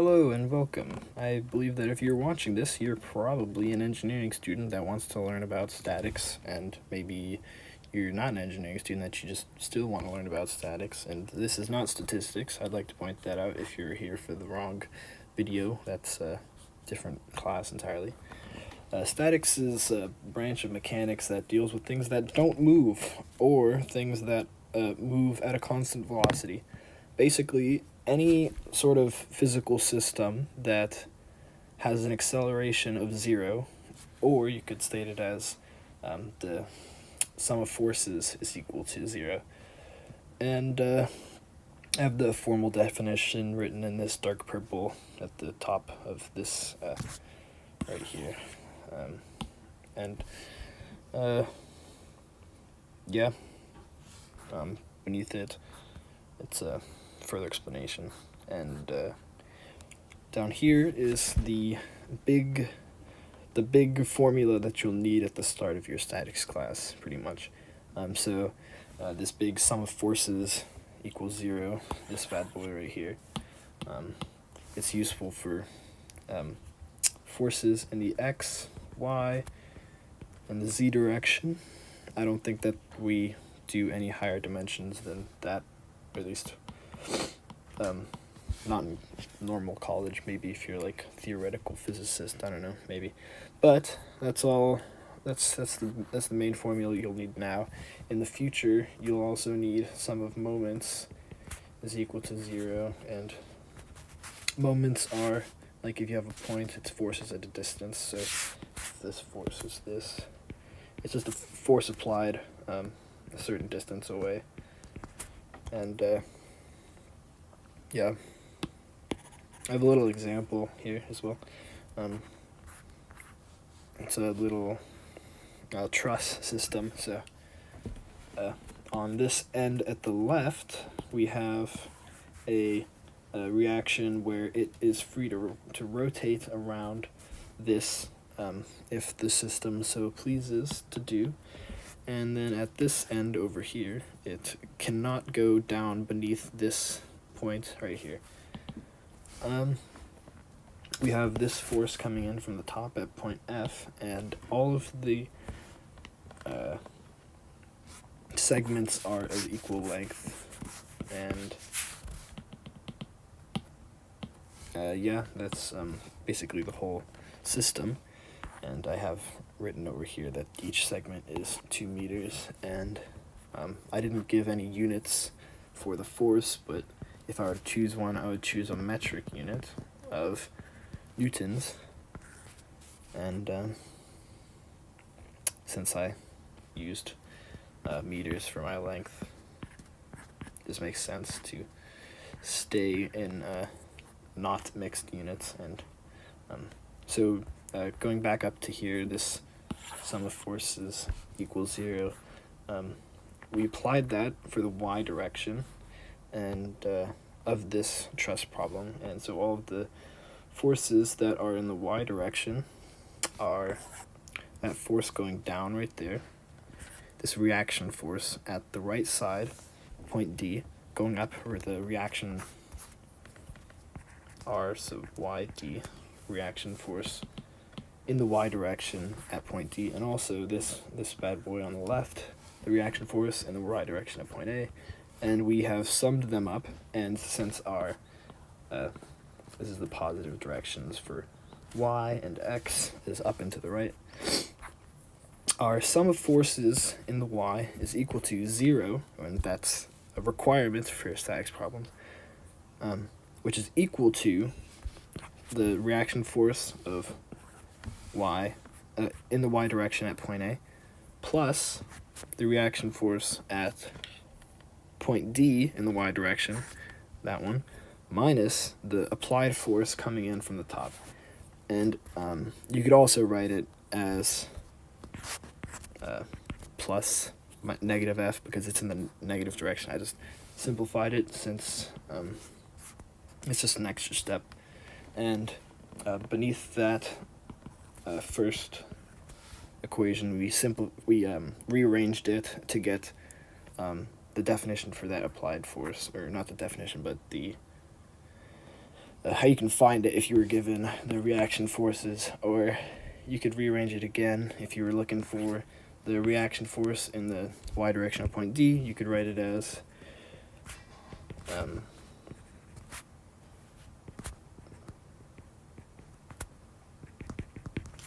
Hello and welcome. I believe that if you're watching this, you're probably an engineering student that wants to learn about statics, and maybe you're not an engineering student that you just still want to learn about statics, and this is not statistics. I'd like to point that out if you're here for the wrong video. That's a different class entirely. Statics is a branch of mechanics that deals with things that don't move, or things that move at a constant velocity. Basically, any sort of physical system that has an acceleration of 0, or you could state it as the sum of forces is equal to 0. And I have the formal definition written in this dark purple at the top of this right here. Beneath it, it's a further explanation, and down here is the big formula that you'll need at the start of your statics class, pretty much. This big sum of forces equals 0, this bad boy right here. It's useful for forces in the x, y, and the z direction. I don't think that we do any higher dimensions than that, or at least not in normal college. Maybe if you're like theoretical physicist, I don't know, maybe. But that's all. That's the main formula you'll need now. In the future, you'll also need sum of moments is equal to 0, and moments are like if you have a point, it's forces at a distance. So this force is this. It's just a force applied a certain distance away. And yeah, I have a little example here as well. It's a little truss system. So on this end at the left, we have a reaction where it is free to rotate around this if the system so pleases to do. And then at this end over here, it cannot go down beneath this point right here. We have this force coming in from the top at point F, and all of the segments are of equal length. And yeah, that's basically the whole system. And I have written over here that each segment is 2 meters, and I didn't give any units for the force, but if I were to choose one, I would choose a metric unit of newtons, and since I used meters for my length, this makes sense to stay in not mixed units. And going back up to here, this sum of forces equals 0. We applied that for the y direction and of this truss problem, and so all of the forces that are in the y direction are that force going down right there, this reaction force at the right side, point D, going up where the reaction R, so YD, reaction force in the y direction at point D, and also this bad boy on the left, the reaction force in the y direction at point A. And we have summed them up, and since our this is the positive directions for y, and x is up and to the right, our sum of forces in the y is equal to 0, and that's a requirement for statics problems, which is equal to the reaction force of y in the y direction at point A plus the reaction force at point D in the y direction, that one, minus the applied force coming in from the top. And you could also write it as plus negative f because it's in the negative direction. I just simplified it since it's just an extra step. And beneath that first equation, we rearranged it to get the definition for that applied force, or not the definition, but the how you can find it if you were given the reaction forces, or you could rearrange it again if you were looking for the reaction force in the y direction of point D. You could write it as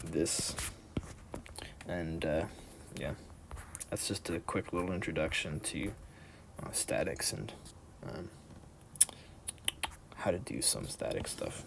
this, and yeah, that's just a quick little introduction to statics and how to do some static stuff.